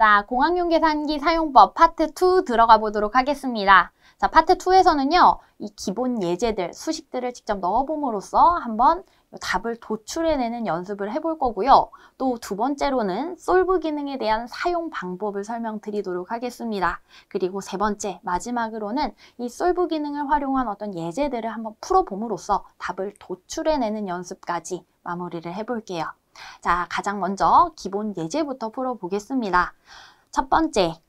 자, 공학용 계산기 사용법 파트 2 들어가 보도록 하겠습니다. 자, 파트 2에서는요, 이 기본 예제들, 수식들을 직접 넣어봄으로써 한번 답을 도출해내는 연습을 해볼 거고요. 또 두 번째로는 솔브 기능에 대한 사용 방법을 설명드리도록 하겠습니다. 그리고 세 번째, 마지막으로는 이 솔브 기능을 활용한 어떤 예제들을 한번 풀어봄으로써 답을 도출해내는 연습까지 마무리를 해볼게요. 자, 가장 먼저 기본 예제부터 풀어보겠습니다. 첫 번째,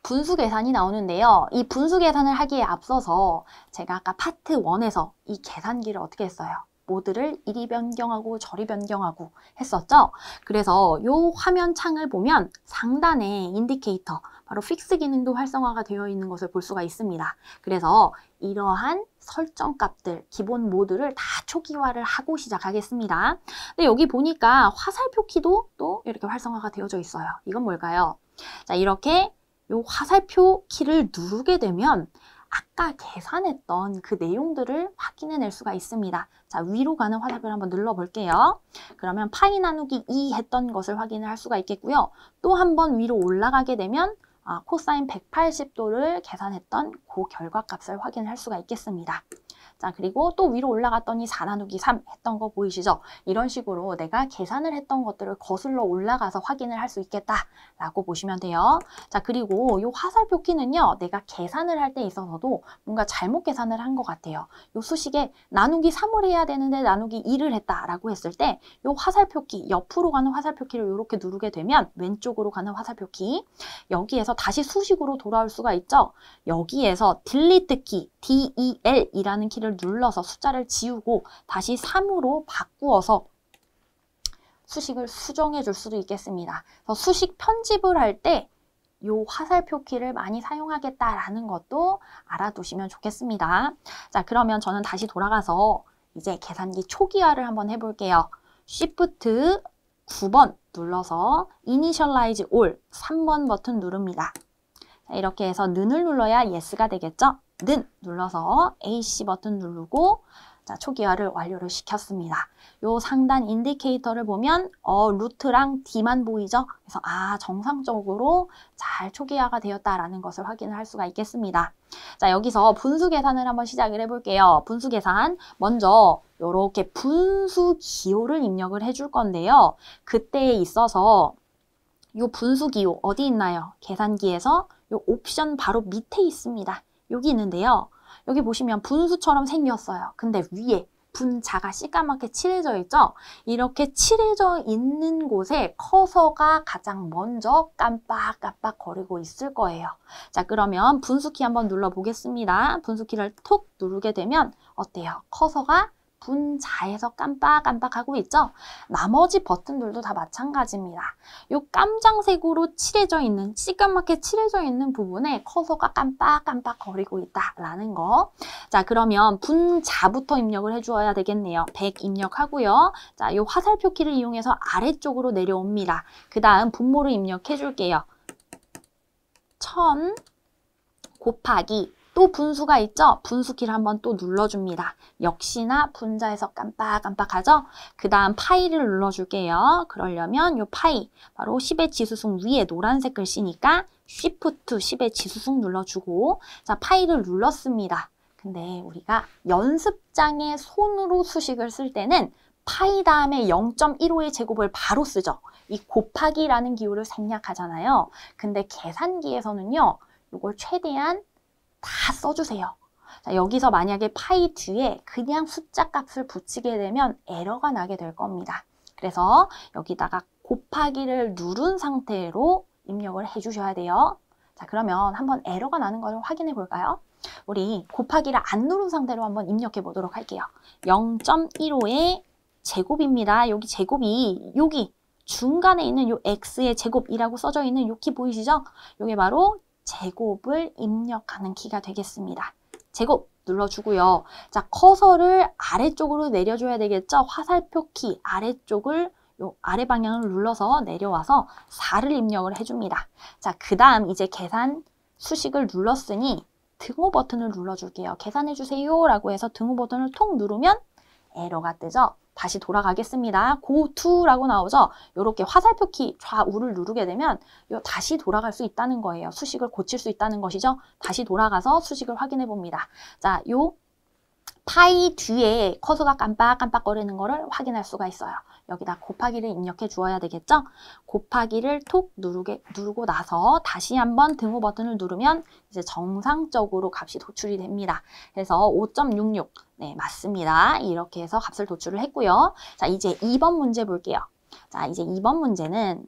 분수 계산이 나오는데요. 이 분수 계산을 하기에 앞서서 제가 아까 파트 1에서 이 계산기를 어떻게 했어요? 모드를 이리 변경하고 저리 변경하고 했었죠. 그래서 이 화면 창을 보면 상단에 인디케이터, 바로 픽스 기능도 활성화가 되어 있는 것을 볼 수가 있습니다. 그래서 이러한 설정 값들, 기본 모드를 다 초기화를 하고 시작하겠습니다. 근데 여기 보니까 화살표 키도 또 이렇게 활성화가 되어져 있어요. 이건 뭘까요? 자, 이렇게 이 화살표 키를 누르게 되면 아까 계산했던 그 내용들을 확인해낼 수가 있습니다. 자, 위로 가는 화살표를 한번 눌러볼게요. 그러면 파이 나누기 2 했던 것을 확인을 할 수가 있겠고요. 또 한 번 위로 올라가게 되면 코사인 180도를 계산했던 그 결과값을 확인할 수가 있겠습니다. 자, 그리고 또 위로 올라갔더니 4 나누기 3 했던 거 보이시죠? 이런 식으로 내가 계산을 했던 것들을 거슬러 올라가서 확인을 할 수 있겠다라고 보시면 돼요. 자, 그리고 이 화살표 키는요, 내가 계산을 할 때 있어서도 뭔가 잘못 계산을 한 것 같아요. 이 수식에 나누기 3을 해야 되는데 나누기 2를 했다라고 했을 때 이 화살표 키, 옆으로 가는 화살표 키를 이렇게 누르게 되면 왼쪽으로 가는 화살표 키, 여기에서 다시 수식으로 돌아올 수가 있죠. 여기에서 딜리트 키, DEL이라는 키를 눌러서 숫자를 지우고 다시 3으로 바꾸어서 수식을 수정해 줄 수도 있겠습니다. 그래서 수식 편집을 할 때 이 화살표 키를 많이 사용하겠다라는 것도 알아두시면 좋겠습니다. 자, 그러면 저는 다시 돌아가서 이제 계산기 초기화를 한번 해볼게요. Shift 9번 눌러서 Initialize All 3번 버튼 누릅니다. 자, 이렇게 해서 는을 눌러야 yes가 되겠죠? 는 눌러서 AC 버튼 누르고 자, 초기화를 완료를 시켰습니다. 요 상단 인디케이터를 보면 루트랑 D만 보이죠? 그래서 정상적으로 잘 초기화가 되었다라는 것을 확인을 할 수가 있겠습니다. 자, 여기서 분수 계산을 한번 시작을 해볼게요. 분수 계산, 먼저 이렇게 분수 기호를 입력을 해줄 건데요. 그때에 있어서 요 분수 기호 어디 있나요? 계산기에서 요 옵션 바로 밑에 있습니다. 여기 있는데요. 여기 보시면 분수처럼 생겼어요. 근데 위에 분자가 새까맣게 칠해져 있죠? 이렇게 칠해져 있는 곳에 커서가 가장 먼저 깜빡깜빡 거리고 있을 거예요. 자, 그러면 분수키 한번 눌러보겠습니다. 분수키를 톡 누르게 되면 어때요? 커서가 분자에서 깜빡깜빡하고 있죠? 나머지 버튼들도 다 마찬가지입니다. 이 깜장색으로 칠해져 있는, 시까맣게 칠해져 있는 부분에 커서가 깜빡깜빡 거리고 있다라는 거. 자, 그러면 분자부터 입력을 해주어야 되겠네요. 100 입력하고요. 자, 이 화살표 키를 이용해서 아래쪽으로 내려옵니다. 그 다음 분모를 입력해 줄게요. 1000 곱하기 또 분수가 있죠? 분수키를 한번 또 눌러줍니다. 역시나 분자에서 깜빡깜빡하죠? 그 다음 파이를 눌러줄게요. 그러려면 이 파이, 바로 10의 지수승 위에 노란색 글씨니까 Shift 10의 지수승 눌러주고 자, 파이를 눌렀습니다. 근데 우리가 연습장에 손으로 수식을 쓸 때는 파이 다음에 0.15의 제곱을 바로 쓰죠. 이 곱하기라는 기호를 생략하잖아요. 근데 계산기에서는요, 이걸 최대한 다 써주세요. 자, 여기서 만약에 파이 뒤에 그냥 숫자 값을 붙이게 되면 에러가 나게 될 겁니다. 그래서 여기다가 곱하기를 누른 상태로 입력을 해주셔야 돼요. 자, 그러면 한번 에러가 나는 것을 확인해 볼까요? 우리 곱하기를 안 누른 상태로 한번 입력해 보도록 할게요. 0.15의 제곱입니다. 여기 제곱이 여기 중간에 있는 요 x의 제곱이라고 써져 있는 요 키 보이시죠? 이게 바로 제곱을 입력하는 키가 되겠습니다. 제곱 눌러주고요. 자, 커서를 아래쪽으로 내려줘야 되겠죠? 화살표 키 아래쪽을 요 아래 방향을 눌러서 내려와서 4를 입력을 해줍니다. 자, 그 다음 이제 계산 수식을 눌렀으니 등호 버튼을 눌러줄게요. 계산해주세요 라고 해서 등호 버튼을 톡 누르면 에러가 뜨죠? 다시 돌아가겠습니다. go to라고 나오죠? 이렇게 화살표 키 좌우를 누르게 되면 다시 돌아갈 수 있다는 거예요. 수식을 고칠 수 있다는 것이죠. 다시 돌아가서 수식을 확인해 봅니다. 자, 요 파이 뒤에 커서가 깜빡깜빡거리는 거를 확인할 수가 있어요. 여기다 곱하기를 입력해 주어야 되겠죠? 곱하기를 톡 누르고 나서 다시 한번 등호 버튼을 누르면 이제 정상적으로 값이 도출이 됩니다. 그래서 5.66 네, 맞습니다. 이렇게 해서 값을 도출을 했고요. 자, 이제 2번 문제 볼게요. 자, 이제 2번 문제는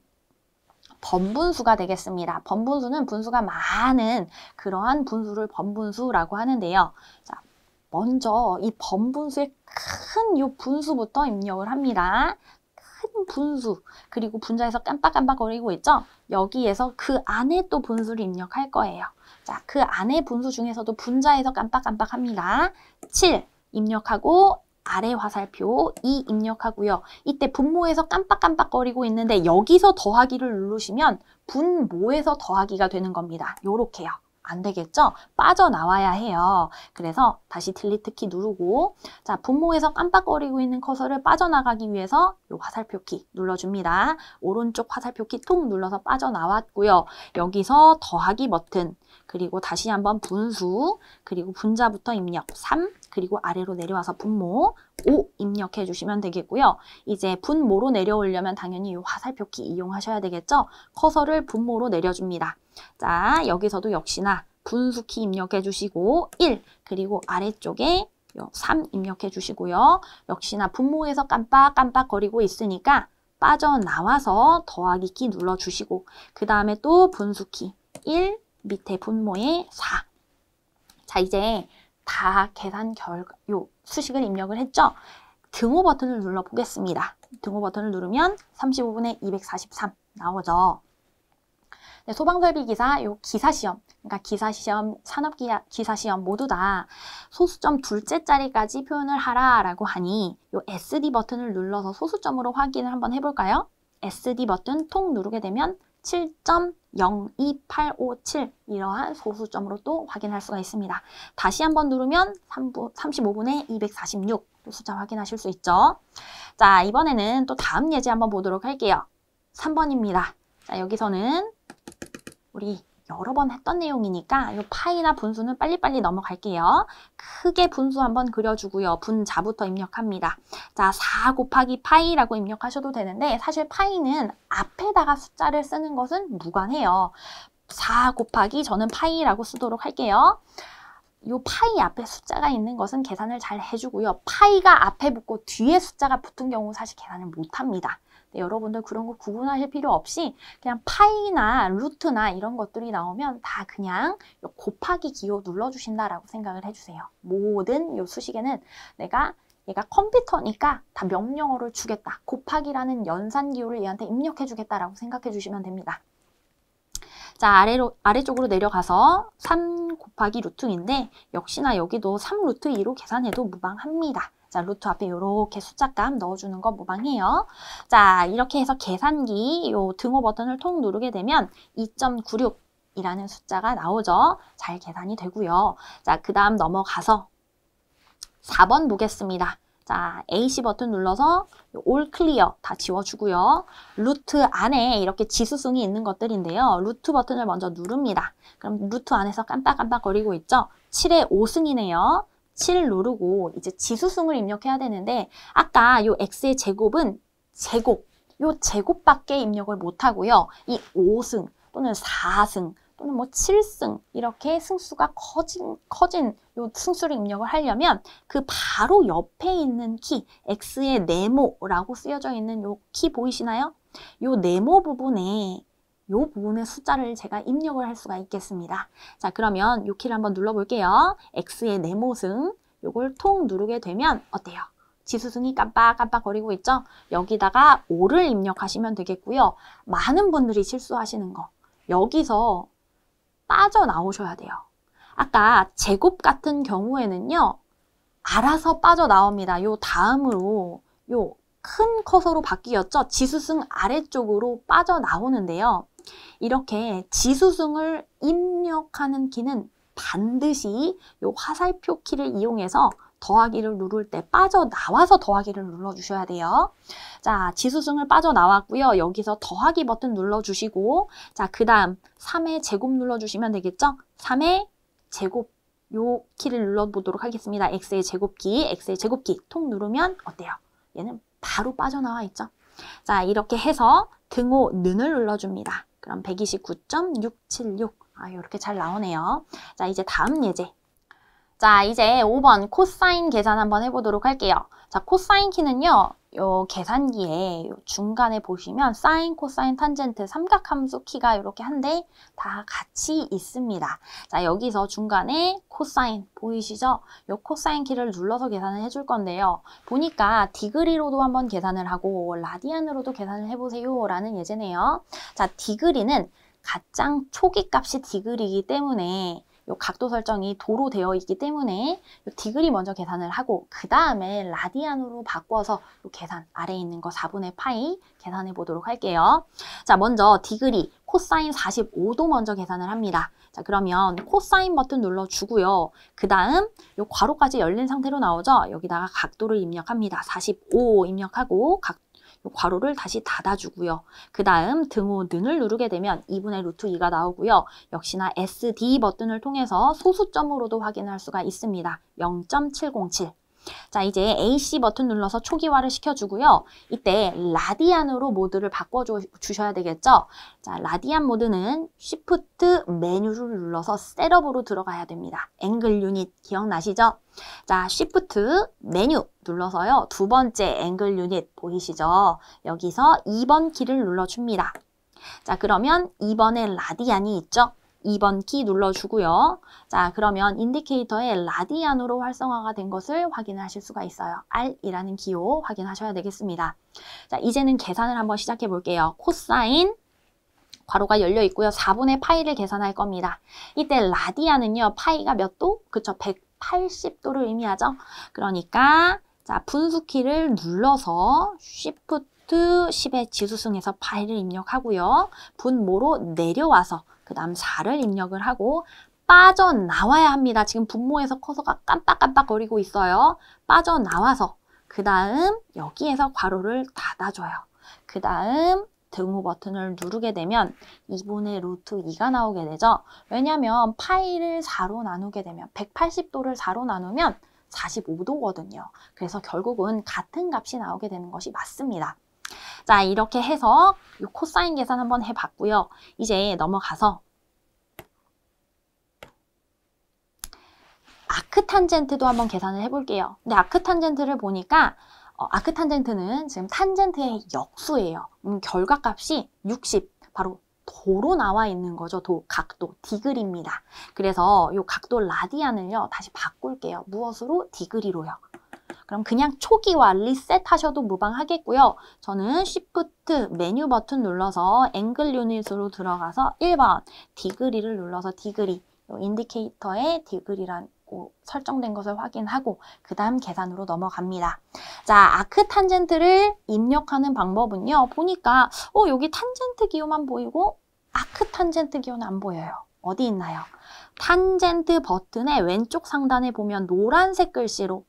번분수가 되겠습니다. 번분수는 분수가 많은 그러한 분수를 번분수라고 하는데요. 자, 먼저 이 번분수의 큰 요 분수부터 입력을 합니다. 큰 분수, 그리고 분자에서 깜빡깜빡거리고 있죠? 여기에서 그 안에 또 분수를 입력할 거예요. 자, 그 안에 분수 중에서도 분자에서 깜빡깜빡합니다. 7 입력하고 아래 화살표 2 입력하고요. 이때 분모에서 깜빡깜빡거리고 있는데 여기서 더하기를 누르시면 분모에서 더하기가 되는 겁니다. 요렇게요. 안 되겠죠? 빠져나와야 해요. 그래서 다시 딜리트 키 누르고 자, 분모에서 깜빡거리고 있는 커서를 빠져나가기 위해서 이 화살표 키 눌러줍니다. 오른쪽 화살표 키 톡 눌러서 빠져나왔고요. 여기서 더하기 버튼 그리고 다시 한번 분수 그리고 분자부터 입력 3 그리고 아래로 내려와서 분모 5 입력해 주시면 되겠고요. 이제 분모로 내려오려면 당연히 이 화살표 키 이용하셔야 되겠죠? 커서를 분모로 내려줍니다. 자, 여기서도 역시나 분수 키 입력해 주시고 1 그리고 아래쪽에 3 입력해 주시고요. 역시나 분모에서 깜빡깜빡거리고 있으니까 빠져나와서 더하기 키 눌러주시고 그 다음에 또 분수 키 1 밑에 분모에 4. 자, 이제 다 계산 결과 요 수식을 입력을 했죠? 등호 버튼을 눌러 보겠습니다. 등호 버튼을 누르면 35분의 243 나오죠. 네, 소방설비기사 요 기사시험, 그러니까 기사시험, 산업기사시험 모두 다 소수점 둘째 자리까지 표현을 하라라고 하니 요 SD 버튼을 눌러서 소수점으로 확인을 한번 해볼까요? SD 버튼 통 누르게 되면 7.02857 이러한 소수점으로 또 확인할 수가 있습니다. 다시 한번 누르면 35분의 246 또 숫자 확인하실 수 있죠. 자, 이번에는 또 다음 예제 한번 보도록 할게요. 3번입니다. 자, 여기서는 우리 여러 번 했던 내용이니까 이 파이나 분수는 빨리빨리 넘어갈게요. 크게 분수 한번 그려주고요. 분자부터 입력합니다. 자, 4 곱하기 파이라고 입력하셔도 되는데 사실 파이는 앞에다가 숫자를 쓰는 것은 무관해요. 4 곱하기 저는 파이라고 쓰도록 할게요. 이 파이 앞에 숫자가 있는 것은 계산을 잘 해주고요. 파이가 앞에 붙고 뒤에 숫자가 붙은 경우 사실 계산을 못합니다. 네, 여러분들 그런 거 구분하실 필요 없이 그냥 파이나 루트나 이런 것들이 나오면 다 그냥 곱하기 기호 눌러주신다라고 생각을 해주세요. 모든 요 수식에는 얘가 컴퓨터니까 다 명령어를 주겠다. 곱하기라는 연산 기호를 얘한테 입력해 주겠다라고 생각해 주시면 됩니다. 자, 아래쪽으로 내려가서 3 곱하기 루트인데 역시나 여기도 3 루트 2로 계산해도 무방합니다. 자, 루트 앞에 이렇게 숫자값 넣어주는 거 무방해요. 자, 이렇게 해서 계산기 요 등호 버튼을 통 누르게 되면 2.96이라는 숫자가 나오죠. 잘 계산이 되고요. 자, 그 다음 넘어가서 4번 보겠습니다. 자, AC 버튼 눌러서 올 클리어 다 지워주고요. 루트 안에 이렇게 지수승이 있는 것들인데요. 루트 버튼을 먼저 누릅니다. 그럼 루트 안에서 깜빡깜빡거리고 있죠? 7의 5승이네요. 7 누르고 이제 지수승을 입력해야 되는데 아까 요 x의 제곱은 제곱, 요 제곱밖에 입력을 못하고요. 이 5승 또는 4승 또는 뭐 7승 이렇게 승수가 커진 요 승수를 입력을 하려면 그 바로 옆에 있는 키 x의 네모라고 쓰여져 있는 요 키 보이시나요? 요 네모 부분에 요 부분의 숫자를 제가 입력을 할 수가 있겠습니다. 자, 그러면 요 키를 한번 눌러볼게요. x의 네모승 요걸 통 누르게 되면 어때요? 지수승이 깜빡깜빡거리고 있죠? 여기다가 5를 입력하시면 되겠고요. 많은 분들이 실수하시는 거 여기서 빠져나오셔야 돼요. 아까 제곱 같은 경우에는요. 알아서 빠져나옵니다. 요 다음으로 요 큰 커서로 바뀌었죠? 지수승 아래쪽으로 빠져나오는데요. 이렇게 지수승을 입력하는 키는 반드시 요 화살표 키를 이용해서 더하기를 누를 때 빠져나와서 더하기를 눌러주셔야 돼요. 자, 지수승을 빠져나왔고요. 여기서 더하기 버튼 눌러주시고 자, 그 다음 3의 제곱 눌러주시면 되겠죠? 3의 제곱 요 키를 눌러보도록 하겠습니다. x의 제곱키 통 누르면 어때요? 얘는 바로 빠져나와 있죠? 자, 이렇게 해서 등호 는을 눌러줍니다. 그럼 129.676 이렇게 잘 나오네요. 자, 이제 다음 예제. 자, 이제 5번 코사인 계산 한번 해보도록 할게요. 자, 코사인 키는요, 요 계산기에 요 중간에 보시면 사인, 코사인, 탄젠트, 삼각함수 키가 이렇게 한데 다 같이 있습니다. 자, 여기서 중간에 코사인 보이시죠? 요 코사인 키를 눌러서 계산을 해줄 건데요. 보니까 디그리로도 한번 계산을 하고 라디안으로도 계산을 해보세요 라는 예제네요. 자, 디그리는 가장 초기 값이 디그리이기 때문에 요 각도 설정이 도로 되어 있기 때문에 요 디그리 먼저 계산을 하고 그 다음에 라디안으로 바꿔서 요 계산 아래에 있는 거 4분의 파이 계산해 보도록 할게요. 자, 먼저 디그리 코사인 45도 먼저 계산을 합니다. 자, 그러면 코사인 버튼 눌러주고요. 그 다음 요 괄호까지 열린 상태로 나오죠. 여기다가 각도를 입력합니다. 45 입력하고 요 괄호를 다시 닫아주고요. 그 다음 등호 는을 누르게 되면 2분의 루트 2가 나오고요. 역시나 SD 버튼을 통해서 소수점으로도 확인할 수가 있습니다. 0.707. 자, 이제 AC 버튼 눌러서 초기화를 시켜주고요. 이때 라디안으로 모드를 바꿔주셔야 되겠죠? 자, 라디안 모드는 Shift 메뉴를 눌러서 셋업으로 들어가야 됩니다. 앵글 유닛 기억나시죠? 자, Shift 메뉴 눌러서요. 두 번째 앵글 유닛 보이시죠? 여기서 2번 키를 눌러줍니다. 자, 그러면 2번에 라디안이 있죠? 2번 키 눌러주고요. 자, 그러면 인디케이터에 라디안으로 활성화가 된 것을 확인하실 수가 있어요. R이라는 기호 확인하셔야 되겠습니다. 자, 이제는 계산을 한번 시작해 볼게요. 코사인 괄호가 열려 있고요. 4분의 파이를 계산할 겁니다. 이때 라디안은요. 파이가 몇 도? 그쵸? 180도를 의미하죠. 그러니까 자, 분수키를 눌러서 Shift 10의 지수승에서 파이를 입력하고요. 분모로 내려와서 그 다음 4를 입력을 하고 빠져나와야 합니다. 지금 분모에서 커서가 깜빡깜빡거리고 있어요. 빠져나와서 그 다음 여기에서 괄호를 닫아줘요. 그 다음 등호 버튼을 누르게 되면 2분의 루트 2가 나오게 되죠. 왜냐하면 파이를 4로 나누게 되면 180도를 4로 나누면 45도거든요. 그래서 결국은 같은 값이 나오게 되는 것이 맞습니다. 자, 이렇게 해서 이 코사인 계산 한번 해봤고요. 이제 넘어가서 아크탄젠트도 한번 계산을 해볼게요. 근데 아크탄젠트를 보니까 아크탄젠트는 지금 탄젠트의 역수예요. 결과값이 60, 바로 도로 나와 있는 거죠. 각도, 디그리입니다. 그래서 이 각도 라디안을요, 다시 바꿀게요. 무엇으로? 디그리로요. 그럼 그냥 초기화 리셋 하셔도 무방하겠고요. 저는 Shift 메뉴 버튼 눌러서 앵글 유닛으로 들어가서 1번 디그리를 눌러서 디그리, 인디케이터에 디그리라고 설정된 것을 확인하고 그 다음 계산으로 넘어갑니다. 자, 아크 탄젠트를 입력하는 방법은요. 보니까 여기 탄젠트 기호만 보이고 아크 탄젠트 기호는 안 보여요. 어디 있나요? 탄젠트 버튼의 왼쪽 상단에 보면 노란색 글씨로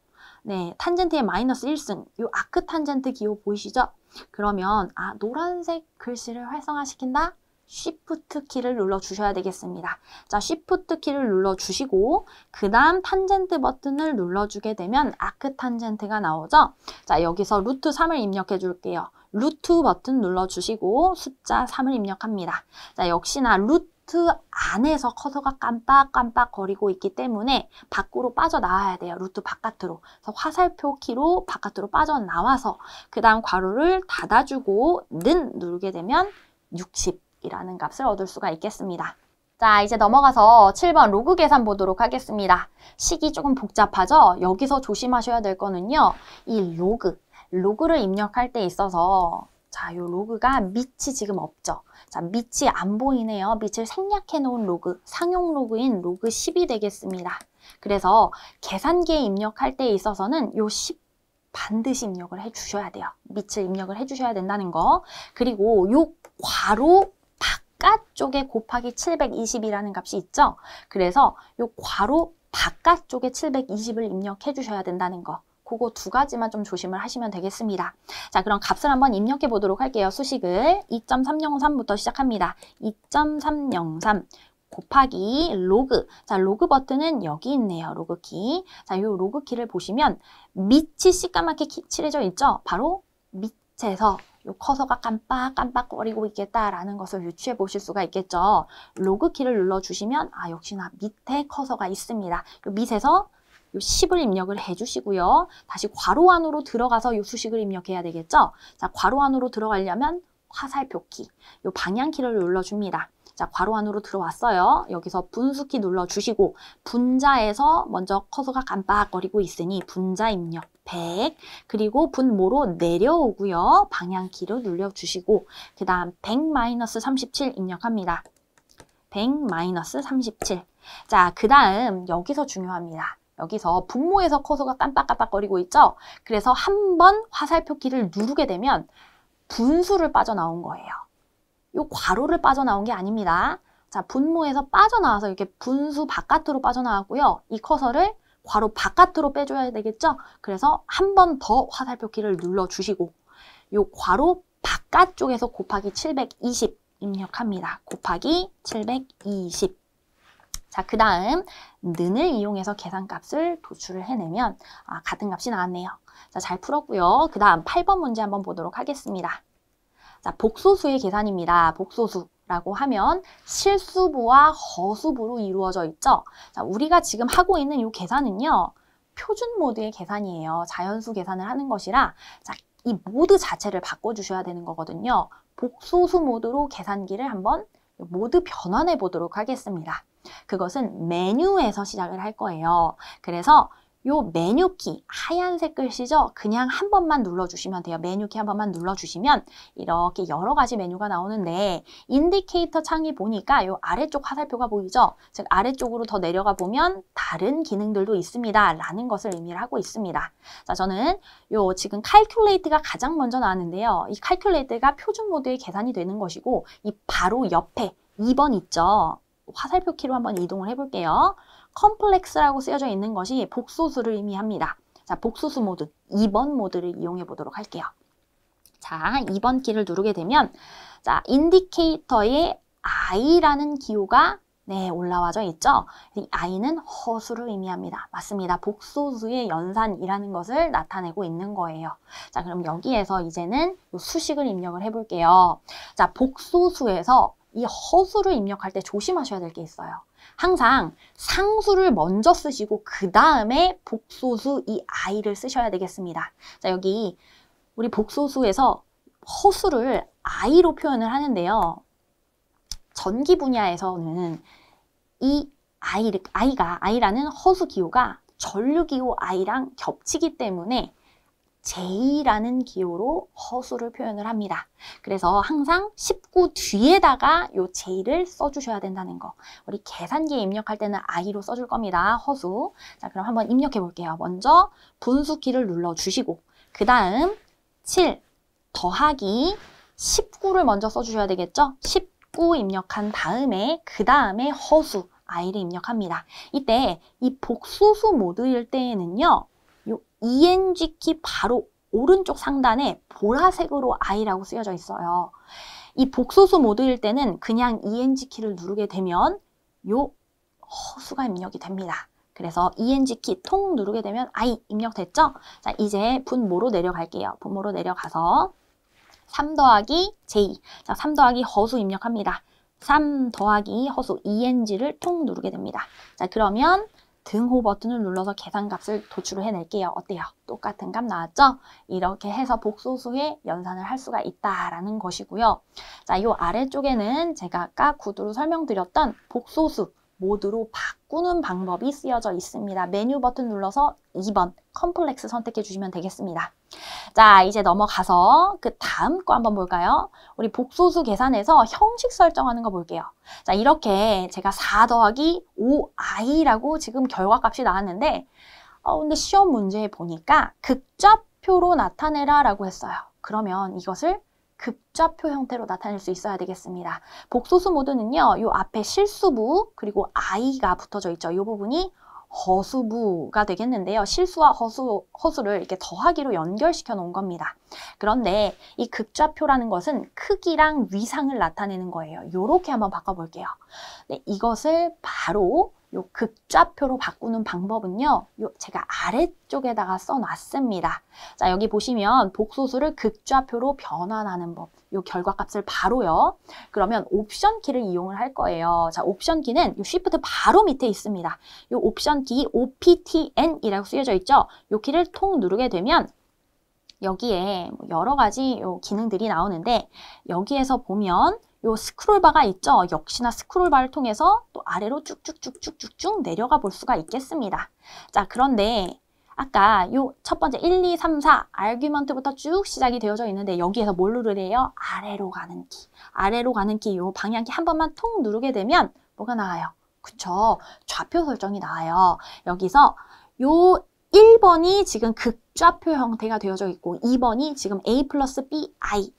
네, 탄젠트의 마이너스 1승, 요 아크 탄젠트 기호 보이시죠? 그러면 노란색 글씨를 활성화시킨다? Shift 키를 눌러주셔야 되겠습니다. 자, Shift 키를 눌러주시고 그 다음 탄젠트 버튼을 눌러주게 되면 아크 탄젠트가 나오죠? 자, 여기서 루트 3을 입력해 줄게요. 루트 버튼 눌러주시고 숫자 3을 입력합니다. 자, 역시나 루트 안에서 커서가 깜빡깜빡 거리고 있기 때문에 밖으로 빠져나와야 돼요. 루트 바깥으로. 그래서 화살표 키로 바깥으로 빠져나와서 그 다음 괄호를 닫아주고 는 누르게 되면 60이라는 값을 얻을 수가 있겠습니다. 자, 이제 넘어가서 7번 로그 계산 보도록 하겠습니다. 식이 조금 복잡하죠? 여기서 조심하셔야 될 거는요. 이 로그를 입력할 때 있어서 자, 요 로그가 밑이 지금 없죠. 자, 밑이 안 보이네요. 밑을 생략해 놓은 로그, 상용 로그인 로그 10이 되겠습니다. 그래서 계산기에 입력할 때 있어서는 요 10 반드시 입력을 해 주셔야 돼요. 밑을 입력을 해 주셔야 된다는 거. 그리고 요 괄호 바깥쪽에 곱하기 720이라는 값이 있죠. 그래서 요 괄호 바깥쪽에 720을 입력해 주셔야 된다는 거. 그거 두 가지만 좀 조심을 하시면 되겠습니다. 자, 그럼 값을 한번 입력해 보도록 할게요. 수식을 2.303부터 시작합니다. 2.303 곱하기 로그. 자, 로그 버튼은 여기 있네요. 로그 키. 자, 이 로그 키를 보시면 밑이 시까맣게 칠해져 있죠? 바로 밑에서 이 커서가 깜빡깜빡거리고 있겠다라는 것을 유추해 보실 수가 있겠죠. 로그 키를 눌러주시면 역시나 밑에 커서가 있습니다. 이 밑에서 요 10을 입력을 해주시고요. 다시 괄호 안으로 들어가서 요 수식을 입력해야 되겠죠. 자, 괄호 안으로 들어가려면 화살표 키, 요 방향 키를 눌러줍니다. 자, 괄호 안으로 들어왔어요. 여기서 분수키 눌러주시고 분자에서 먼저 커서가 깜빡거리고 있으니 분자 입력 100, 그리고 분모로 내려오고요. 방향 키를 눌러주시고 그 다음 100-37 입력합니다. 100-37. 자, 그 다음 여기서 중요합니다. 여기서 분모에서 커서가 깜빡깜빡거리고 있죠? 그래서 한번 화살표 키를 누르게 되면 분수를 빠져나온 거예요. 요 괄호를 빠져나온 게 아닙니다. 자, 분모에서 빠져나와서 이렇게 분수 바깥으로 빠져나왔고요. 이 커서를 괄호 바깥으로 빼줘야 되겠죠? 그래서 한 번 더 화살표 키를 눌러주시고 요 괄호 바깥쪽에서 곱하기 720 입력합니다. 곱하기 720. 자, 그 다음 는을 이용해서 계산값을 도출을 해내면 같은 값이 나왔네요. 자, 잘 풀었고요. 그 다음 8번 문제 한번 보도록 하겠습니다. 자, 복소수의 계산입니다. 복소수라고 하면 실수부와 허수부로 이루어져 있죠. 자, 우리가 지금 하고 있는 이 계산은요. 표준 모드의 계산이에요. 자연수 계산을 하는 것이라 자, 이 모드 자체를 바꿔주셔야 되는 거거든요. 복소수 모드로 계산기를 한번 모드 변환해 보도록 하겠습니다. 그것은 메뉴에서 시작을 할 거예요. 그래서 요 메뉴키, 하얀색 글씨죠? 그냥 한 번만 눌러주시면 돼요. 메뉴키 한 번만 눌러주시면 이렇게 여러 가지 메뉴가 나오는데 인디케이터 창이 보니까 요 아래쪽 화살표가 보이죠? 즉 아래쪽으로 더 내려가 보면 다른 기능들도 있습니다. 라는 것을 의미를 하고 있습니다. 자, 저는 요 지금 calculate가 가장 먼저 나왔는데요. 이 calculate가 표준 모드의 계산이 되는 것이고 이 바로 옆에 2번 있죠? 화살표 키로 한번 이동을 해볼게요. 컴플렉스라고 쓰여져 있는 것이 복소수를 의미합니다. 자, 복소수 모드 2번 모드를 이용해 보도록 할게요. 자, 2번 키를 누르게 되면 자, 인디케이터에 I라는 기호가 올라와져 있죠. 이 I는 허수를 의미합니다. 맞습니다. 복소수의 연산이라는 것을 나타내고 있는 거예요. 자, 그럼 여기에서 이제는 수식을 입력을 해볼게요. 자, 복소수에서 이 허수를 입력할 때 조심하셔야 될 게 있어요. 항상 상수를 먼저 쓰시고 그 다음에 복소수 이 I를 쓰셔야 되겠습니다. 자, 여기 우리 복소수에서 허수를 I로 표현을 하는데요. 전기 분야에서는 이 I라는 허수 기호가 전류 기호 I랑 겹치기 때문에 J라는 기호로 허수를 표현을 합니다. 그래서 항상 19 뒤에다가 요 J를 써주셔야 된다는 거. 우리 계산기에 입력할 때는 I로 써줄 겁니다. 허수. 자, 그럼 한번 입력해 볼게요. 먼저 분수키를 눌러주시고 그 다음 7 더하기 19를 먼저 써주셔야 되겠죠? 19 입력한 다음에 그 다음에 허수 I를 입력합니다. 이때 이 복소수 모드일 때에는요. 요 ENG 키 바로 오른쪽 상단에 보라색으로 I라고 쓰여져 있어요. 이 복소수 모드일 때는 그냥 ENG 키를 누르게 되면 요 허수가 입력이 됩니다. 그래서 ENG 키 통 누르게 되면 I 입력됐죠? 자, 이제 분모로 내려갈게요. 분모로 내려가서 3 더하기 J. 자, 3 더하기 허수 입력합니다. 3 더하기 허수 ENG를 통 누르게 됩니다. 자, 그러면 등호 버튼을 눌러서 계산값을 도출을 해낼게요. 어때요? 똑같은 값 나왔죠? 이렇게 해서 복소수의 연산을 할 수가 있다라는 것이고요. 자, 이 아래쪽에는 제가 아까 구두로 설명드렸던 복소수 모드로 바꾸는 방법이 쓰여져 있습니다. 메뉴 버튼 눌러서 2번 컴플렉스 선택해 주시면 되겠습니다. 자, 이제 넘어가서 그 다음 거 한번 볼까요? 우리 복소수 계산에서 형식 설정하는 거 볼게요. 자, 이렇게 제가 4 더하기 5i라고 지금 결과값이 나왔는데 근데 시험 문제에 보니까 극좌표로 나타내라 라고 했어요. 그러면 이것을 극좌표 형태로 나타낼 수 있어야 되겠습니다. 복소수 모드는요, 요 앞에 실수부 그리고 i가 붙어져 있죠. 이 부분이 허수부가 되겠는데요. 실수와 허수를 이렇게 더하기로 연결시켜 놓은 겁니다. 그런데 이 극좌표라는 것은 크기랑 위상을 나타내는 거예요. 이렇게 한번 바꿔볼게요. 네, 이것을 바로 요 극좌표로 바꾸는 방법은요. 제가 아래쪽에다가 써놨습니다. 자, 여기 보시면 복소수를 극좌표로 변환하는 법. 요 결과값을 바로요. 그러면 옵션 키를 이용을 할 거예요. 자, 옵션 키는 요 쉬프트 바로 밑에 있습니다. 요 옵션 키 OPTN이라고 쓰여져 있죠. 요 키를 통 누르게 되면 여기에 여러 가지 요 기능들이 나오는데 여기에서 보면 요 스크롤바가 있죠. 역시나 스크롤바를 통해서 또 아래로 쭉쭉쭉쭉쭉 내려가 볼 수가 있겠습니다. 자, 그런데 아까 요 첫 번째 1, 2, 3, 4 아규먼트부터 쭉 시작이 되어져 있는데 여기에서 뭘 누르래요? 아래로 가는 키. 아래로 가는 키, 요 방향키 한 번만 통 누르게 되면 뭐가 나와요? 그쵸? 좌표 설정이 나와요. 여기서 요 1번이 지금 극좌표 형태가 되어져 있고 2번이 지금 A 플러스 BI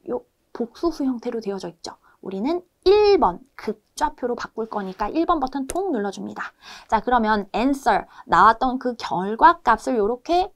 요 복소수 형태로 되어져 있죠. 우리는 1번 극좌표로 바꿀 거니까 1번 버튼 통 눌러줍니다. 자, 그러면 answer 나왔던 그 결과값을 이렇게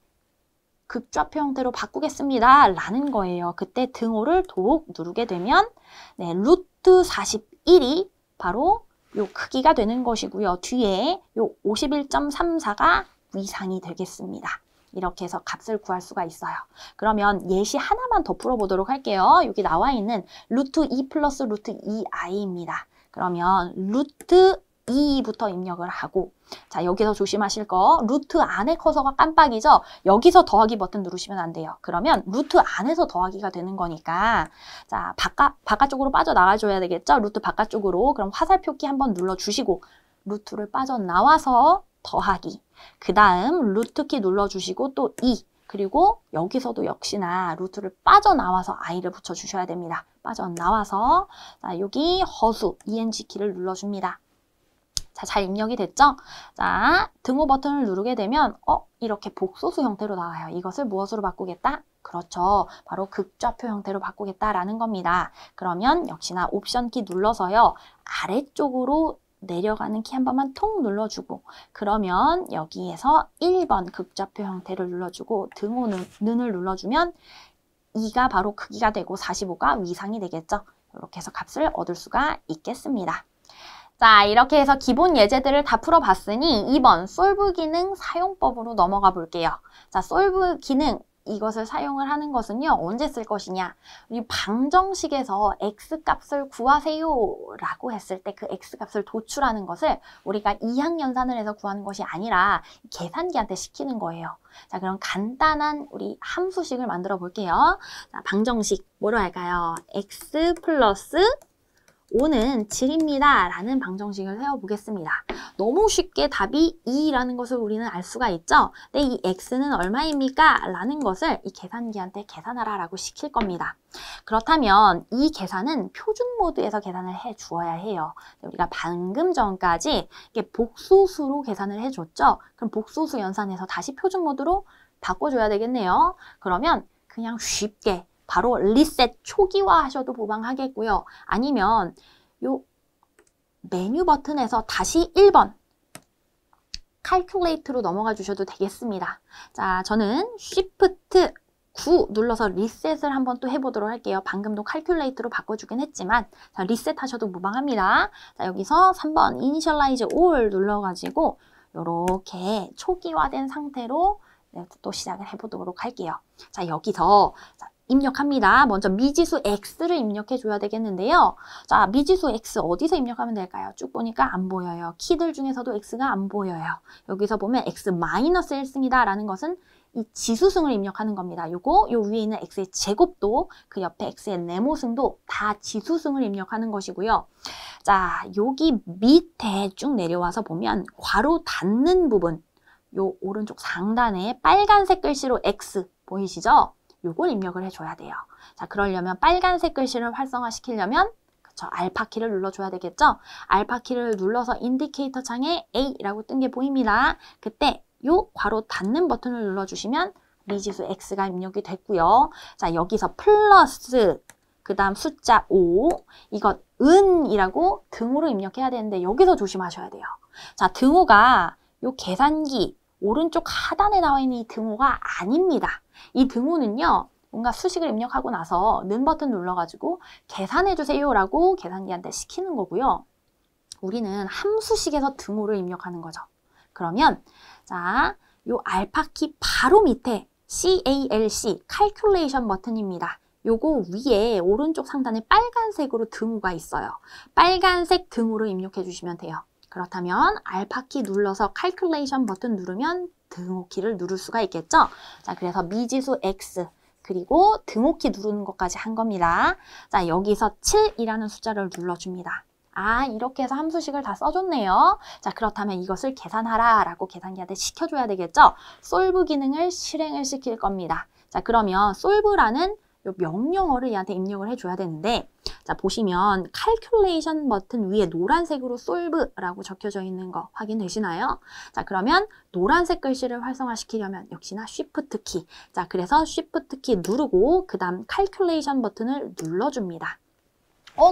극좌표 형태로 바꾸겠습니다 라는 거예요. 그때 등호를 더욱 누르게 되면 네, 루트 41이 바로 요 크기가 되는 것이고요. 뒤에 요 51.34가 위상이 되겠습니다. 이렇게 해서 값을 구할 수가 있어요. 그러면 예시 하나만 더 풀어보도록 할게요. 여기 나와 있는 루트 2 플러스 루트 2i입니다. 그러면 루트 2부터 입력을 하고 자, 여기서 조심하실 거 루트 안에 커서가 깜빡이죠. 여기서 더하기 버튼 누르시면 안 돼요. 그러면 루트 안에서 더하기가 되는 거니까 자, 바깥쪽으로 빠져나가줘야 되겠죠. 루트 바깥쪽으로. 그럼 화살표 키 한번 눌러주시고 루트를 빠져나와서 더하기. 그 다음 루트키 눌러주시고 또 2. 그리고 여기서도 역시나 루트를 빠져나와서 i를 붙여주셔야 됩니다. 빠져나와서 자, 여기 허수 ENG키를 눌러줍니다. 자, 잘 입력이 됐죠? 자, 등호 버튼을 누르게 되면 이렇게 복소수 형태로 나와요. 이것을 무엇으로 바꾸겠다? 그렇죠. 바로 극좌표 형태로 바꾸겠다라는 겁니다. 그러면 역시나 옵션 키 눌러서요. 아래쪽으로 내려가는 키 한 번만 통 눌러주고 그러면 여기에서 1번 극좌표 형태를 눌러주고 등호는 는을 눌러주면 2가 바로 크기가 되고 45가 위상이 되겠죠. 이렇게 해서 값을 얻을 수가 있겠습니다. 자, 이렇게 해서 기본 예제들을 다 풀어봤으니 2번 솔브 기능 사용법으로 넘어가 볼게요. 자, 솔브 기능 이것을 사용을 하는 것은요. 언제 쓸 것이냐. 이 방정식에서 x값을 구하세요 라고 했을 때 그 x값을 도출하는 것을 우리가 이항연산을 해서 구하는 것이 아니라 계산기한테 시키는 거예요. 자, 그럼 간단한 우리 함수식을 만들어 볼게요. 자, 방정식 뭐로 할까요? x 플러스 5는 7입니다. 라는 방정식을 세워보겠습니다. 너무 쉽게 답이 2라는 것을 우리는 알 수가 있죠. 근데 이 x는 얼마입니까? 라는 것을 이 계산기한테 계산하라 라고 시킬 겁니다. 그렇다면 이 계산은 표준 모드에서 계산을 해 주어야 해요. 우리가 방금 전까지 이게 복소수로 계산을 해줬죠. 그럼 복소수 연산해서 다시 표준 모드로 바꿔줘야 되겠네요. 그러면 그냥 쉽게 바로 리셋 초기화 하셔도 무방하겠고요. 아니면 요 메뉴 버튼에서 다시 1번 calculate로 넘어가 주셔도 되겠습니다. 자, 저는 Shift 9 눌러서 리셋을 한번 또 해보도록 할게요. 방금도 calculate로 바꿔주긴 했지만 자, 리셋 하셔도 무방합니다. 자, 여기서 3번 initialize all 눌러가지고 이렇게 초기화된 상태로 또 시작을 해보도록 할게요. 자, 여기서 입력합니다. 먼저 미지수 x를 입력해 줘야 되겠는데요. 자, 미지수 x 어디서 입력하면 될까요? 쭉 보니까 안 보여요. 키들 중에서도 x가 안 보여요. 여기서 보면 x-1승이다 라는 것은 이 지수승을 입력하는 겁니다. 요거 요 위에 있는 x의 제곱도 그 옆에 x의 네모승도 다 지수승을 입력하는 것이고요. 자, 여기 밑에 쭉 내려와서 보면 괄호 닫는 부분 요 오른쪽 상단에 빨간색 글씨로 x 보이시죠? 요걸 입력을 해줘야 돼요. 자, 그러려면 빨간색 글씨를 활성화시키려면 그쵸, 알파 키를 눌러줘야 되겠죠? 알파 키를 눌러서 인디케이터 창에 A라고 뜬 게 보입니다. 그때 요 괄호 닫는 버튼을 눌러주시면 미지수 X가 입력이 됐고요. 자, 여기서 플러스 그 다음 숫자 5 이것 은이라고 등호로 입력해야 되는데 여기서 조심하셔야 돼요. 자, 등호가 요 계산기 오른쪽 하단에 나와 있는 이 등호가 아닙니다. 이 등호는요, 뭔가 수식을 입력하고 나서 는 버튼 눌러가지고 계산해주세요라고 계산기한테 시키는 거고요. 우리는 함수식에서 등호를 입력하는 거죠. 그러면 자, 요 알파키 바로 밑에 CALC, Calculation 버튼입니다. 요거 위에 오른쪽 상단에 빨간색으로 등호가 있어요. 빨간색 등호를 입력해 주시면 돼요. 그렇다면 알파키 눌러서 Calculation 버튼 누르면 등호키를 누를 수가 있겠죠? 자, 그래서 미지수 X 그리고 등호키 누르는 것까지 한 겁니다. 자, 여기서 7이라는 숫자를 눌러줍니다. 아, 이렇게 해서 함수식을 다 써줬네요. 자, 그렇다면 이것을 계산하라 라고 계산기한테 시켜줘야 되겠죠? 솔브 기능을 실행을 시킬 겁니다. 자, 그러면 solve라는 요 명령어를 얘한테 입력을 해줘야 되는데, 자, 보시면 calculation 버튼 위에 노란색으로 solve라고 적혀져 있는 거 확인되시나요? 자, 그러면 노란색 글씨를 활성화시키려면 역시나 shift 키. 자, 그래서 shift 키 누르고 그 다음 calculation 버튼을 눌러줍니다.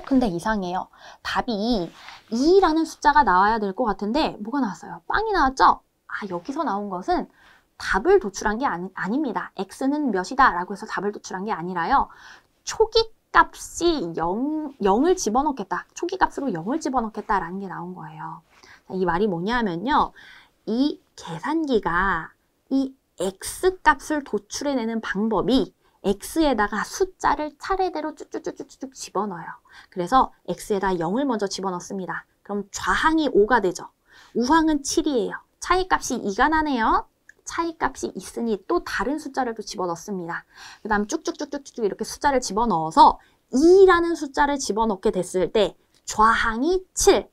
근데 이상해요. 답이 2라는 숫자가 나와야 될 것 같은데 뭐가 나왔어요? 빵이 나왔죠? 아, 여기서 나온 것은 답을 도출한 게 아닙니다. x는 몇이다 라고 해서 답을 도출한 게 아니라요. 초기 값이 0을 집어넣겠다. 초기 값으로 0을 집어넣겠다라는 게 나온 거예요. 자, 이 말이 뭐냐면요. 이 계산기가 이 x 값을 도출해내는 방법이 x에다가 숫자를 차례대로 쭉쭉쭉쭉 집어넣어요. 그래서 x에다 0을 먼저 집어넣습니다. 그럼 좌항이 5가 되죠. 우항은 7이에요. 차이값이 2가 나네요. 차이값이 있으니 또 다른 숫자를 또 집어넣습니다. 그 다음 쭉쭉쭉쭉쭉 이렇게 숫자를 집어넣어서 2라는 숫자를 집어넣게 됐을 때 좌항이 7,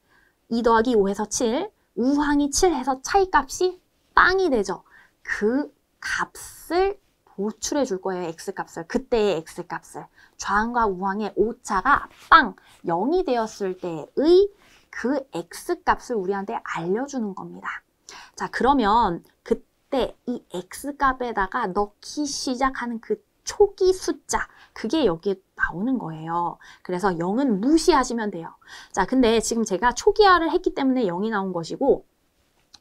2 더하기 5해서 7, 우항이 7 해서 차이값이 빵이 되죠. 그 값을 도출해 줄 거예요. x값을. 그때의 x값을. 좌항과 우항의 오차가 빵 0이 되었을 때의 그 x값을 우리한테 알려주는 겁니다. 자, 그러면 그때 이 x값에다가 넣기 시작하는 그 초기 숫자, 그게 여기에 나오는 거예요. 그래서 0은 무시하시면 돼요. 자, 근데 지금 제가 초기화를 했기 때문에 0이 나온 것이고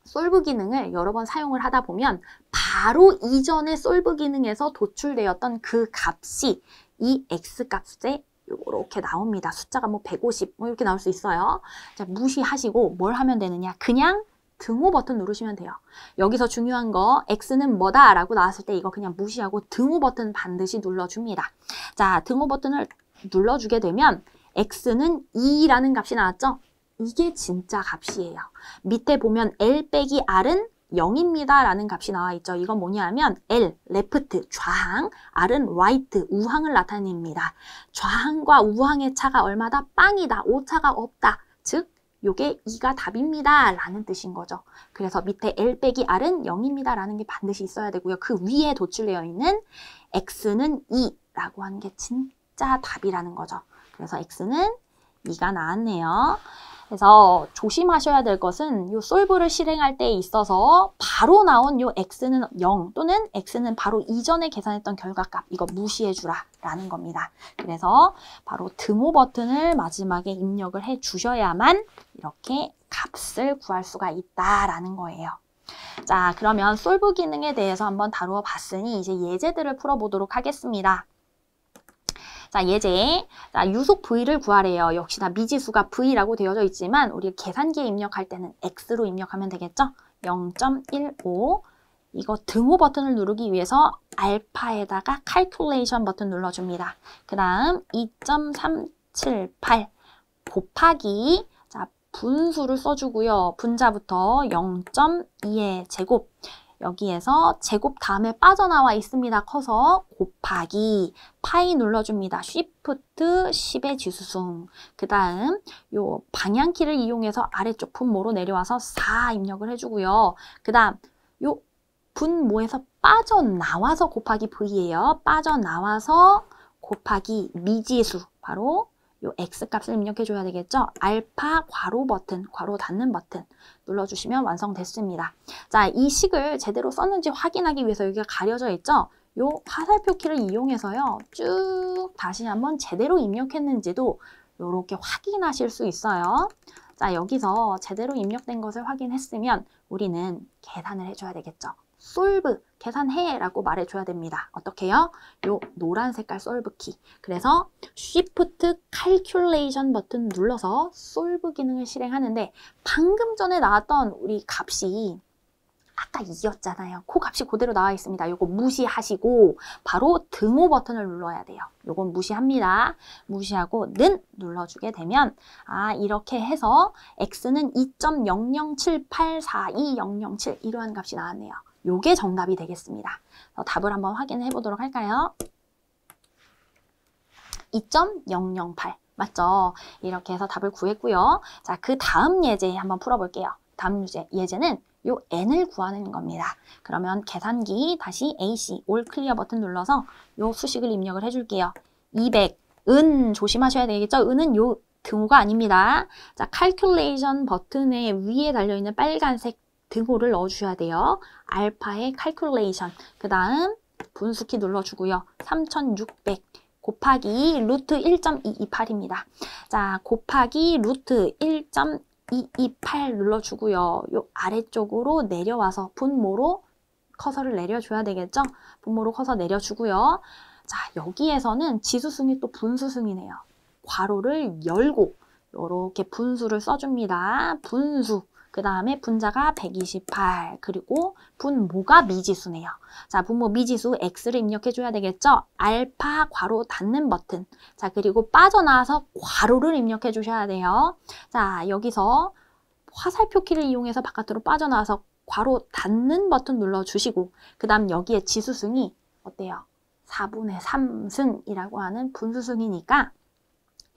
솔브 기능을 여러 번 사용을 하다 보면 바로 이전의 솔브 기능에서 도출되었던 그 값이 이 x값에 이렇게 나옵니다. 숫자가 뭐 150 뭐 이렇게 나올 수 있어요. 자, 무시하시고 뭘 하면 되느냐? 그냥 등호 버튼 누르시면 돼요. 여기서 중요한 거 x는 뭐다 라고 나왔을 때 이거 그냥 무시하고 등호 버튼 반드시 눌러줍니다. 자, 등호 버튼을 눌러주게 되면 x는 2라는 값이 나왔죠? 이게 진짜 값이에요. 밑에 보면 L 빼기 R은 0입니다 라는 값이 나와 있죠. 이건 뭐냐면 L, left, 좌항, R은 right, 우항을 나타냅니다. 좌항과 우항의 차가 얼마다? 빵이다. 오차가 없다. 즉, 요게 2가 답입니다 라는 뜻인 거죠. 그래서 밑에 L 빼기 R은 0입니다 라는 게 반드시 있어야 되고요. 그 위에 도출되어 있는 X는 2라고 하는 게 진짜 답이라는 거죠. 그래서 X는 2가 나왔네요. 그래서 조심하셔야 될 것은 요 솔브를 실행할 때에 있어서 바로 나온 요 x는 0 또는 x는 바로 이전에 계산했던 결과값 이거 무시해주라 라는 겁니다. 그래서 바로 등호 버튼을 마지막에 입력을 해 주셔야만 이렇게 값을 구할 수가 있다라는 거예요. 자, 그러면 솔브 기능에 대해서 한번 다루어 봤으니 이제 예제들을 풀어보도록 하겠습니다. 자, 예제. 자, 유속 v를 구하래요. 역시나 미지수가 v라고 되어져 있지만 우리 계산기에 입력할 때는 x로 입력하면 되겠죠? 0.15. 이거 등호 버튼을 누르기 위해서 알파에다가 calculation 버튼 눌러줍니다. 그 다음 2.378 곱하기 자, 분수를 써주고요. 분자부터 0.2의 제곱. 여기에서 제곱 다음에 빠져나와 있습니다. 커서 곱하기 파이 눌러줍니다. Shift 10의 지수승. 그 다음 요 방향키를 이용해서 아래쪽 분모로 내려와서 4 입력을 해주고요. 그 다음 요 분모에서 빠져나와서 곱하기 V예요. 빠져나와서 곱하기 미지수. 바로 요 X값을 입력해줘야 되겠죠? 알파 괄호 버튼, 괄호 닫는 버튼 눌러주시면 완성됐습니다. 자, 이 식을 제대로 썼는지 확인하기 위해서 여기가 가려져 있죠? 요 화살표 키를 이용해서요. 쭉 다시 한번 제대로 입력했는지도 이렇게 확인하실 수 있어요. 자, 여기서 제대로 입력된 것을 확인했으면 우리는 계산을 해줘야 되겠죠. solve, 계산해 라고 말해줘야 됩니다. 어떻게요? 요 노란 색깔 solve 키. 그래서 shift calculation 버튼 눌러서 solve 기능을 실행하는데 방금 전에 나왔던 우리 값이 아까 2였잖아요. 그 값이 그대로 나와 있습니다. 요거 무시하시고 바로 등호 버튼을 눌러야 돼요. 요건 무시합니다. 무시하고 는 눌러주게 되면 이렇게 해서 x는 2.007842007 이러한 값이 나왔네요. 요게 정답이 되겠습니다. 답을 한번 확인해 보도록 할까요? 2.008 맞죠? 이렇게 해서 답을 구했고요. 자, 그 다음 예제 한번 풀어볼게요. 다음 예제는 요 n을 구하는 겁니다. 그러면 계산기 다시 AC 올 클리어 버튼 눌러서 요 수식을 입력을 해줄게요. 200 은 조심하셔야 되겠죠? 은은 요 등호가 아닙니다. 자, calculation 버튼의 위에 달려있는 빨간색 등호를 넣어주셔야 돼요. 알파의 calculation 그 다음 분수키 눌러주고요. 3600 곱하기 루트 1.228입니다. 자, 곱하기 루트 1.228 눌러주고요. 요 아래쪽으로 내려와서 분모로 커서를 내려줘야 되겠죠? 분모로 커서 내려주고요. 자, 여기에서는 지수승이 또 분수승이네요. 괄호를 열고 이렇게 분수를 써줍니다. 분수. 그 다음에 분자가 128 그리고 분모가 미지수네요. 자, 분모 미지수 x를 입력해줘야 되겠죠? 알파 괄호 닫는 버튼. 자, 그리고 빠져나와서 괄호를 입력해주셔야 돼요. 자, 여기서 화살표 키를 이용해서 바깥으로 빠져나와서 괄호 닫는 버튼 눌러주시고 그 다음 여기에 지수승이 어때요? 4분의 3승이라고 하는 분수승이니까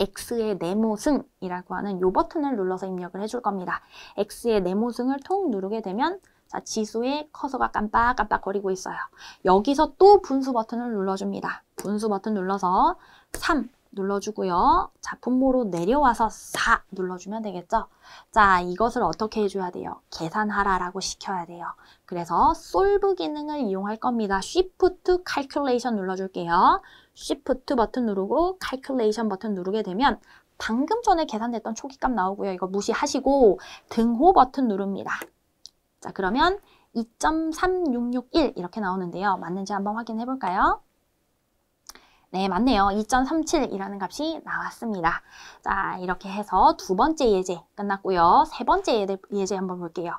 x의 네모승이라고 하는 요 버튼을 눌러서 입력을 해줄 겁니다. x의 네모승을 통 누르게 되면 자, 지수의 커서가 깜빡깜빡거리고 있어요. 여기서 또 분수 버튼을 눌러줍니다. 분수 버튼 눌러서 3 눌러주고요. 자, 분모로 내려와서 4 눌러주면 되겠죠? 자, 이것을 어떻게 해줘야 돼요? 계산하라라고 시켜야 돼요. 그래서 solve 기능을 이용할 겁니다. shift calculation 눌러줄게요. shift 버튼 누르고 calculation 버튼 누르게 되면 방금 전에 계산됐던 초기값 나오고요. 이거 무시하시고 등호 버튼 누릅니다. 자, 그러면 2.3661 이렇게 나오는데요. 맞는지 한번 확인해 볼까요? 네, 맞네요. 2.37이라는 값이 나왔습니다. 자, 이렇게 해서 두 번째 예제 끝났고요. 세 번째 예제 한번 볼게요.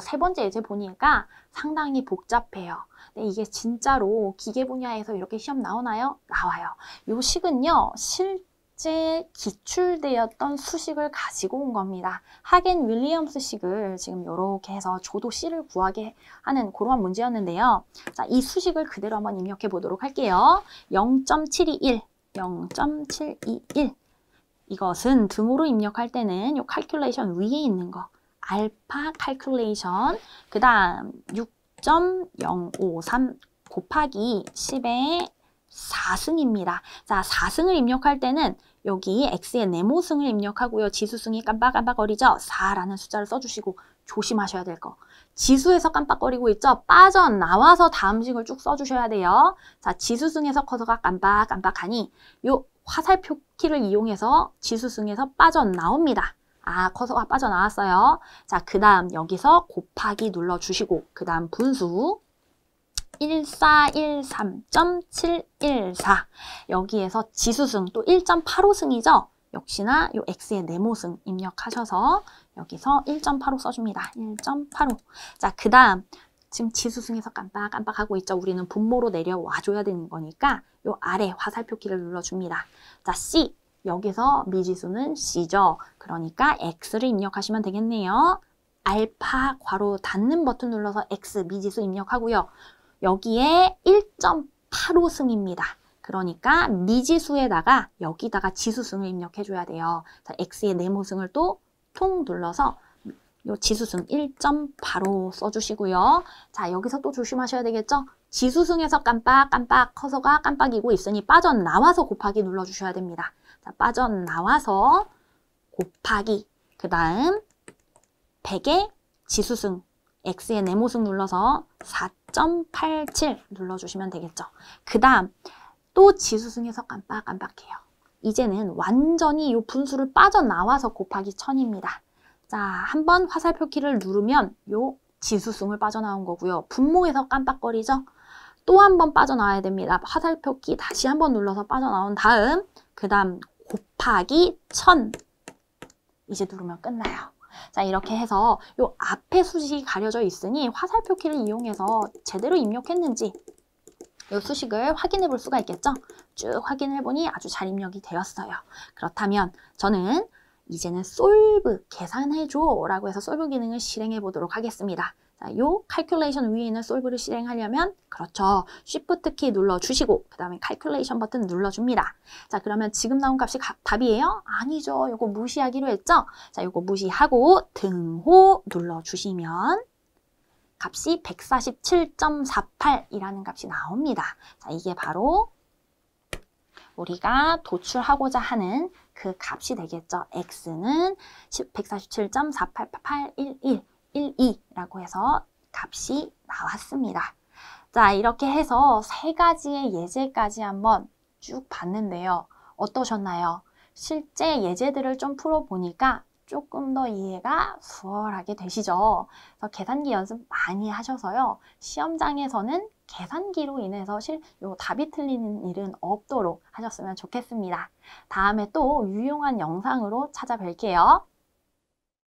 세 번째 예제 보니까 상당히 복잡해요. 네, 이게 진짜로 기계 분야에서 이렇게 시험 나오나요? 나와요. 요 식은요, 실제 기출되었던 수식을 가지고 온 겁니다. 하겐 윌리엄스 식을 지금 이렇게 해서 조도 C를 구하게 하는 그러한 문제였는데요. 자, 이 수식을 그대로 한번 입력해 보도록 할게요. 0.721, 0.721. 이것은 등호로 입력할 때는 요 calculation 위에 있는 거, 알파 calculation, 그 다음 6.053 곱하기 10의 4승입니다. 자, 4승을 입력할 때는 여기 x의 네모승을 입력하고요. 지수승이 깜빡깜빡거리죠? 4라는 숫자를 써주시고 조심하셔야 될 거. 지수에서 깜빡거리고 있죠? 빠져나와서 다음 식을 쭉 써주셔야 돼요. 자, 지수승에서 커서가 깜빡깜빡하니 요 화살표 키를 이용해서 지수승에서 빠져나옵니다. 커서가 빠져나왔어요. 자, 그 다음 여기서 곱하기 눌러주시고 그 다음 분수 1413.714 여기에서 지수승 또 1.85승이죠. 역시나 요 x의 네모승 입력하셔서 여기서 1.85 써줍니다. 1.85. 자, 그 다음 지금 지수승에서 깜빡깜빡하고 있죠. 우리는 분모로 내려와줘야 되는 거니까 요 아래 화살표 키를 눌러줍니다. 자, C. 여기서 미지수는 C죠. 그러니까 X를 입력하시면 되겠네요. 알파 괄호 닫는 버튼 눌러서 X 미지수 입력하고요. 여기에 1.85승입니다. 그러니까 미지수에다가 여기다가 지수승을 입력해줘야 돼요. 자, X의 네모승을 또 통 눌러서 요 지수승 1.85 써주시고요. 자, 여기서 또 조심하셔야 되겠죠? 지수승에서 깜빡깜빡 커서가 깜빡이고 있으니 빠져나와서 곱하기 눌러주셔야 됩니다. 자, 빠져나와서 곱하기 그 다음 100의 지수승 x의 네모승 눌러서 4.87 눌러주시면 되겠죠. 그 다음 또 지수승에서 깜빡깜빡해요. 이제는 완전히 이 분수를 빠져나와서 곱하기 1000입니다. 자, 한번 화살표 키를 누르면 요 지수승을 빠져나온 거고요. 분모에서 깜빡거리죠? 또 한 번 빠져나와야 됩니다. 화살표 키 다시 한번 눌러서 빠져나온 다음 그 다음 곱하기 1000 이제 누르면 끝나요. 자, 이렇게 해서 요 앞에 수식이 가려져 있으니 화살표 키를 이용해서 제대로 입력했는지 요 수식을 확인해 볼 수가 있겠죠? 쭉 확인해 보니 아주 잘 입력이 되었어요. 그렇다면 저는 이제는 솔브, 계산해줘 라고 해서 솔브 기능을 실행해 보도록 하겠습니다. 자, 요 calculation 위에 있는 솔브를 실행하려면 그렇죠. Shift 키 눌러주시고 그 다음에 calculation 버튼 눌러줍니다. 자, 그러면 지금 나온 값이 답이에요? 아니죠. 요거 무시하기로 했죠? 자, 요거 무시하고 등호 눌러주시면 값이 147.48이라는 값이 나옵니다. 자, 이게 바로 우리가 도출하고자 하는 그 값이 되겠죠. x는 147.48881112라고 해서 값이 나왔습니다. 자, 이렇게 해서 세 가지의 예제까지 한번 쭉 봤는데요. 어떠셨나요? 실제 예제들을 좀 풀어보니까 조금 더 이해가 수월하게 되시죠. 그래서 계산기 연습 많이 하셔서요. 시험장에서는 계산기로 인해서 요 답이 틀리는 일은 없도록 하셨으면 좋겠습니다. 다음에 또 유용한 영상으로 찾아뵐게요.